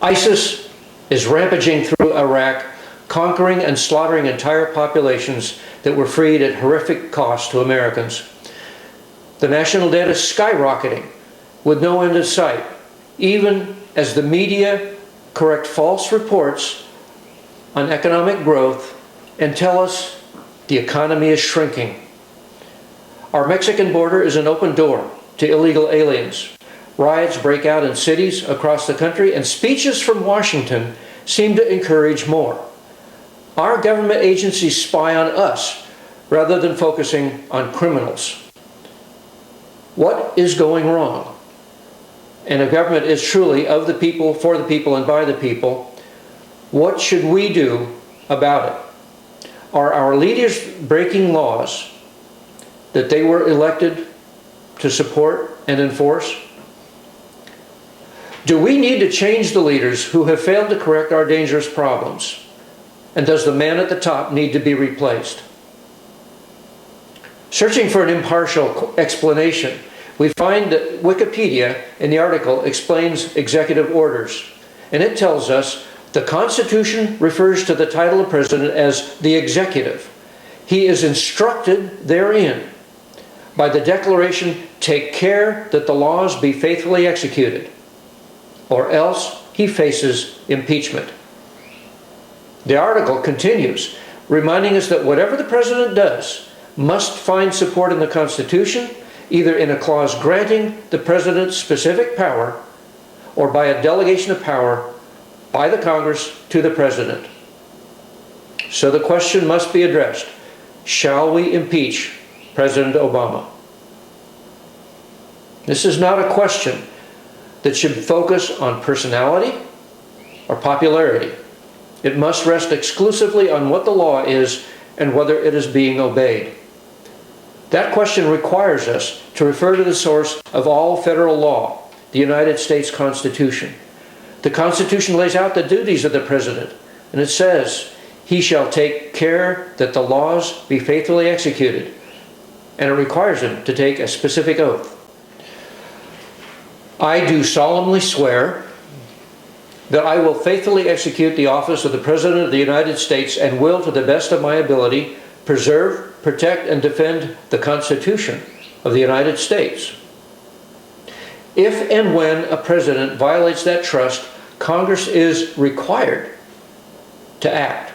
ISIS is rampaging through Iraq, conquering and slaughtering entire populations that were freed at horrific cost to Americans. The national debt is skyrocketing with no end in sight, even as the media correct false reports on economic growth and tell us the economy is shrinking. Our Mexican border is an open door to illegal aliens. Riots break out in cities across the country, and speeches from Washington seem to encourage more. Our government agencies spy on us rather than focusing on criminals. What is going wrong? And if government is truly of the people, for the people, and by the people, what should we do about it? Are our leaders breaking laws that they were elected to support and enforce? Do we need to change the leaders who have failed to correct our dangerous problems? And does the man at the top need to be replaced? Searching for an impartial explanation, we find that Wikipedia in the article explains executive orders. And it tells us the Constitution refers to the title of president as the executive. He is instructed therein by the declaration, "Take care that the laws be faithfully executed, or else he faces impeachment." The article continues, reminding us that whatever the president does must find support in the Constitution, either in a clause granting the president specific power or by a delegation of power by the Congress to the president. So the question must be addressed: shall we impeach President Obama? This is not a question that should focus on personality or popularity. It must rest exclusively on what the law is and whether it is being obeyed. That question requires us to refer to the source of all federal law, the United States Constitution. The Constitution lays out the duties of the president, and it says, "He shall take care that the laws be faithfully executed," and it requires him to take a specific oath. "I do solemnly swear that I will faithfully execute the office of the President of the United States and will, to the best of my ability, preserve, protect, and defend the Constitution of the United States." If and when a president violates that trust, Congress is required to act.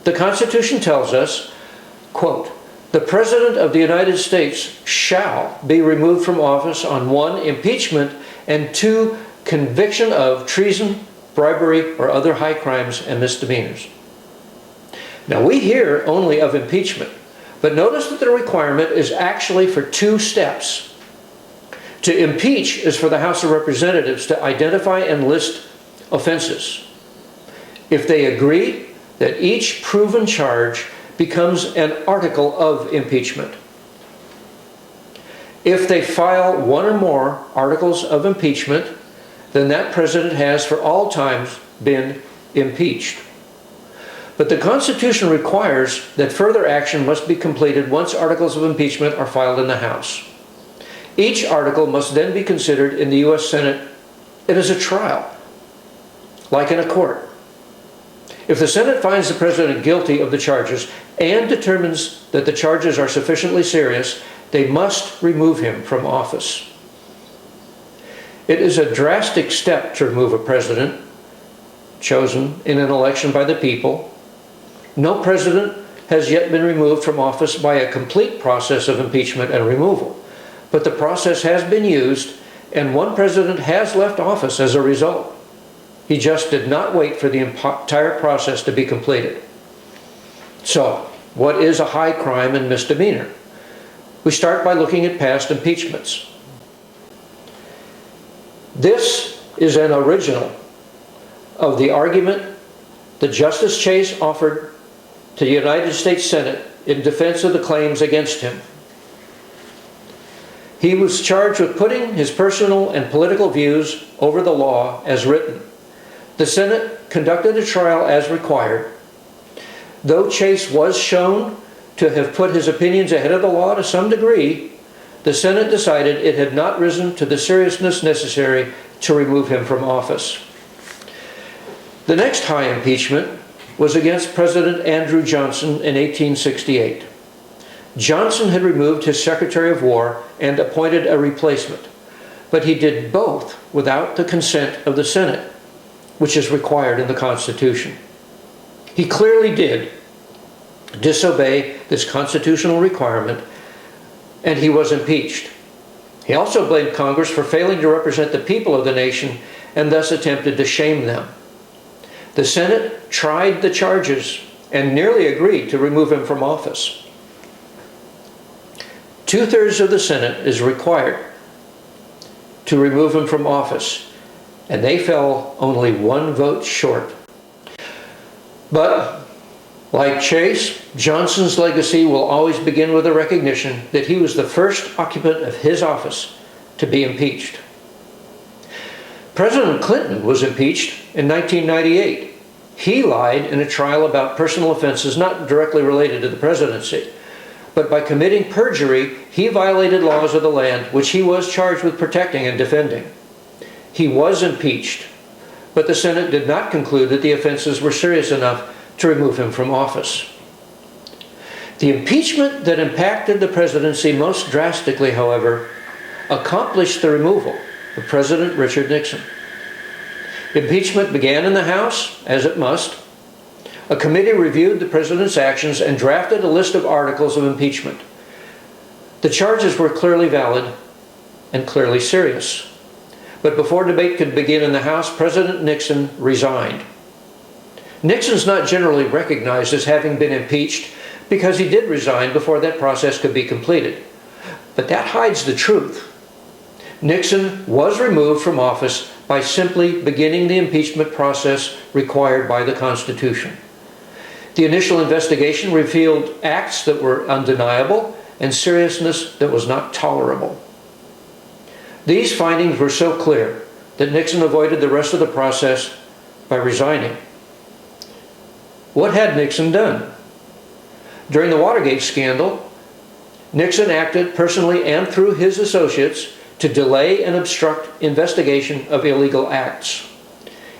The Constitution tells us, quote, "The President of the United States shall be removed from office on 1, impeachment, and 2, conviction of treason, bribery, or other high crimes and misdemeanors." Now we hear only of impeachment, but notice that the requirement is actually for 2 steps. To impeach is for the House of Representatives to identify and list offenses. If they agree, that each proven charge becomes an article of impeachment. If they file 1 or more articles of impeachment, then that president has for all times been impeached. But the Constitution requires that further action must be completed once articles of impeachment are filed in the House. Each article must then be considered in the U.S. Senate. It is a trial, like in a court. If the Senate finds the president guilty of the charges and determines that the charges are sufficiently serious, they must remove him from office. It is a drastic step to remove a president chosen in an election by the people. No president has yet been removed from office by a complete process of impeachment and removal. But the process has been used, and 1 president has left office as a result. He just did not wait for the entire process to be completed. So, what is a high crime and misdemeanor? We start by looking at past impeachments. This is an original of the argument that Justice Chase offered to the United States Senate in defense of the claims against him. He was charged with putting his personal and political views over the law as written. The Senate conducted a trial as required. Though Chase was shown to have put his opinions ahead of the law to some degree, the Senate decided it had not risen to the seriousness necessary to remove him from office. The next high impeachment was against President Andrew Johnson in 1868. Johnson had removed his Secretary of War and appointed a replacement, but he did both without the consent of the Senate, which is required in the Constitution. He clearly did disobey this constitutional requirement, and he was impeached. He also blamed Congress for failing to represent the people of the nation and thus attempted to shame them. The Senate tried the charges and nearly agreed to remove him from office. 2/3 of the Senate is required to remove him from office, and they fell only one vote short. But, like Chase, Johnson's legacy will always begin with a recognition that he was the first occupant of his office to be impeached. President Clinton was impeached in 1998. He lied in a trial about personal offenses not directly related to the presidency, but by committing perjury, he violated laws of the land which he was charged with protecting and defending. He was impeached, but the Senate did not conclude that the offenses were serious enough to remove him from office. The impeachment that impacted the presidency most drastically, however, accomplished the removal of President Richard Nixon. Impeachment began in the House, as it must. A committee reviewed the president's actions and drafted a list of articles of impeachment. The charges were clearly valid and clearly serious. But before debate could begin in the House, President Nixon resigned. Nixon's not generally recognized as having been impeached because he did resign before that process could be completed. But that hides the truth. Nixon was removed from office by simply beginning the impeachment process required by the Constitution. The initial investigation revealed acts that were undeniable and seriousness that was not tolerable. These findings were so clear that Nixon avoided the rest of the process by resigning. What had Nixon done? During the Watergate scandal, Nixon acted personally and through his associates to delay and obstruct investigation of illegal acts.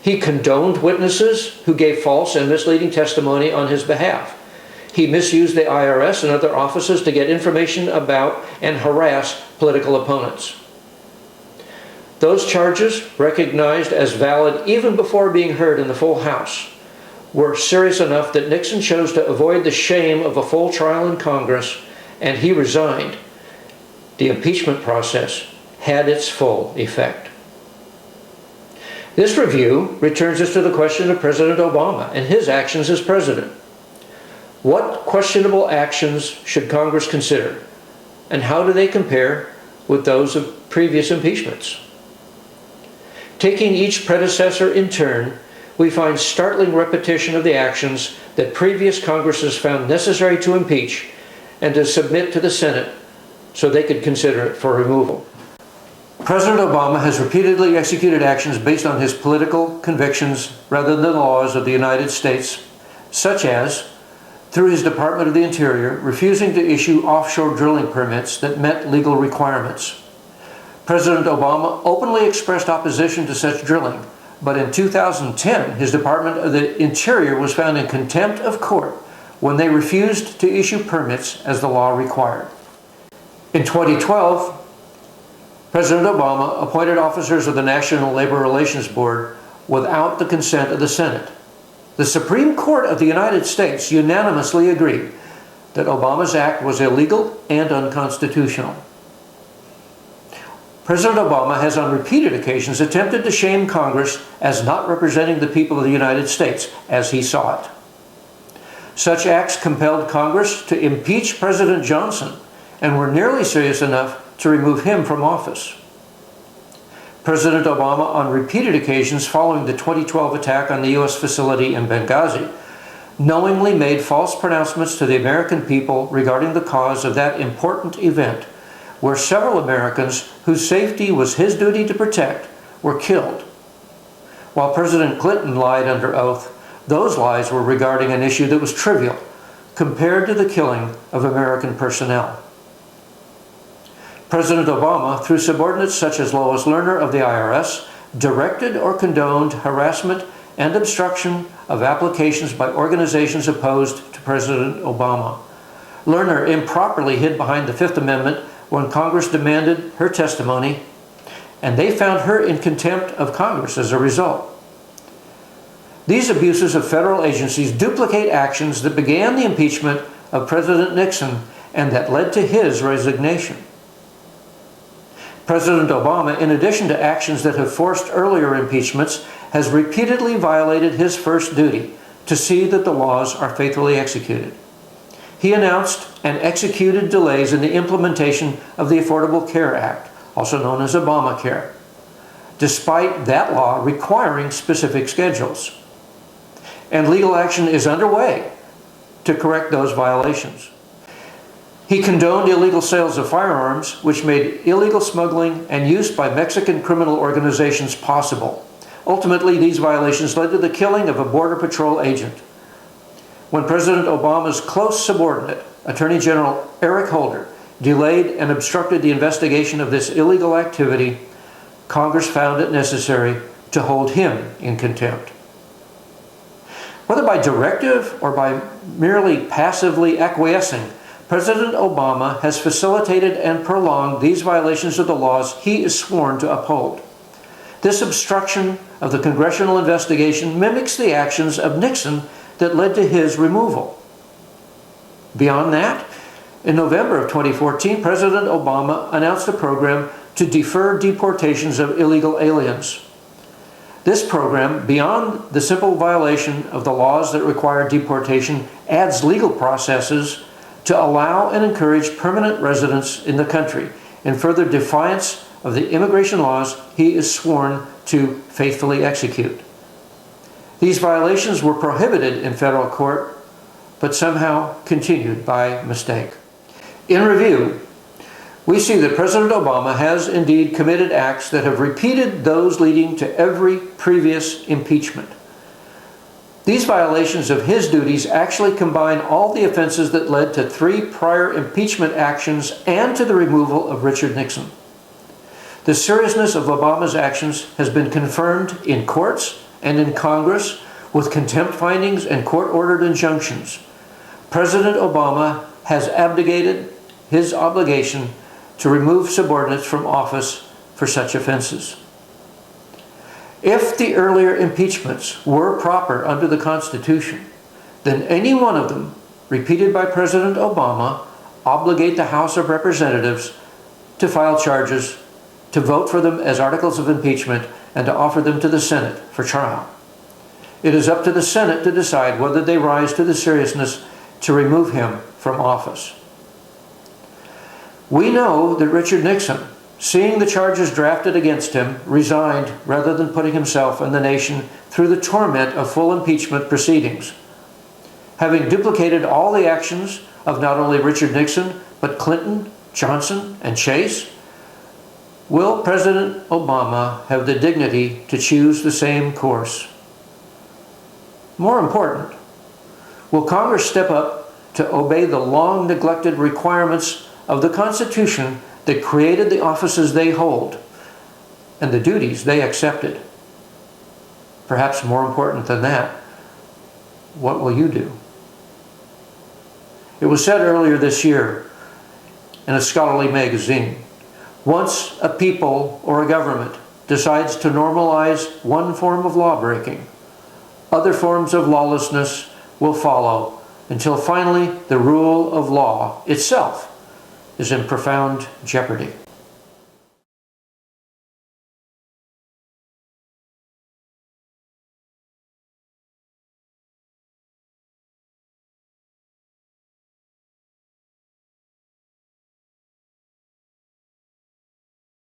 He condoned witnesses who gave false and misleading testimony on his behalf. He misused the IRS and other offices to get information about and harass political opponents. Those charges, recognized as valid even before being heard in the full House, were serious enough that Nixon chose to avoid the shame of a full trial in Congress, and he resigned. The impeachment process had its full effect. This review returns us to the question of President Obama and his actions as president. What questionable actions should Congress consider, and how do they compare with those of previous impeachments? Taking each predecessor in turn, we find startling repetition of the actions that previous Congresses found necessary to impeach and to submit to the Senate so they could consider it for removal. President Obama has repeatedly executed actions based on his political convictions rather than the laws of the United States, such as, through his Department of the Interior, refusing to issue offshore drilling permits that met legal requirements. President Obama openly expressed opposition to such drilling, but in 2010, his Department of the Interior was found in contempt of court when they refused to issue permits as the law required. In 2012, President Obama appointed officers of the National Labor Relations Board without the consent of the Senate. The Supreme Court of the United States unanimously agreed that Obama's act was illegal and unconstitutional. President Obama has on repeated occasions attempted to shame Congress as not representing the people of the United States as he saw it. Such acts compelled Congress to impeach President Johnson and were nearly serious enough to remove him from office. President Obama, on repeated occasions following the 2012 attack on the U.S. facility in Benghazi, knowingly made false pronouncements to the American people regarding the cause of that important event, where several Americans whose safety was his duty to protect were killed. While President Clinton lied under oath, those lies were regarding an issue that was trivial compared to the killing of American personnel. President Obama, through subordinates such as Lois Lerner of the IRS, directed or condoned harassment and obstruction of applications by organizations opposed to President Obama. Lerner improperly hid behind the Fifth Amendment when Congress demanded her testimony, and they found her in contempt of Congress as a result. These abuses of federal agencies duplicate actions that began the impeachment of President Nixon and that led to his resignation. President Obama, in addition to actions that have forced earlier impeachments, has repeatedly violated his first duty to see that the laws are faithfully executed. He announced and executed delays in the implementation of the Affordable Care Act, also known as Obamacare, despite that law requiring specific schedules. And legal action is underway to correct those violations. He condoned illegal sales of firearms, which made illegal smuggling and use by Mexican criminal organizations possible. Ultimately, these violations led to the killing of a Border Patrol agent. When President Obama's close subordinate, Attorney General Eric Holder, delayed and obstructed the investigation of this illegal activity, Congress found it necessary to hold him in contempt. Whether by directive or by merely passively acquiescing, President Obama has facilitated and prolonged these violations of the laws he is sworn to uphold. This obstruction of the congressional investigation mimics the actions of Nixon that led to his removal. Beyond that, in November of 2014, President Obama announced a program to defer deportations of illegal aliens. This program, beyond the simple violation of the laws that require deportation, adds legal processes to allow and encourage permanent residence in the country in further defiance of the immigration laws he is sworn to faithfully execute. These violations were prohibited in federal court, but somehow continued by mistake. In review, we see that President Obama has indeed committed acts that have repeated those leading to every previous impeachment. These violations of his duties actually combine all the offenses that led to 3 prior impeachment actions and to the removal of Richard Nixon. The seriousness of Obama's actions has been confirmed in courts and in Congress with contempt findings and court-ordered injunctions. President Obama has abdicated his obligation to remove subordinates from office for such offenses. If the earlier impeachments were proper under the Constitution, then any one of them, repeated by President Obama, obligate the House of Representatives to file charges, to vote for them as articles of impeachment, and to offer them to the Senate for trial. It is up to the Senate to decide whether they rise to the seriousness to remove him from office. We know that Richard Nixon, seeing the charges drafted against him, resigned rather than putting himself and the nation through the torment of full impeachment proceedings. Having duplicated all the actions of not only Richard Nixon, but Clinton, Johnson, and Chase, will President Obama have the dignity to choose the same course? More important, will Congress step up to obey the long-neglected requirements of the Constitution that created the offices they hold and the duties they accepted? Perhaps more important than that, what will you do? It was said earlier this year in a scholarly magazine, once a people or a government decides to normalize one form of lawbreaking, other forms of lawlessness will follow until finally the rule of law itself is in profound jeopardy.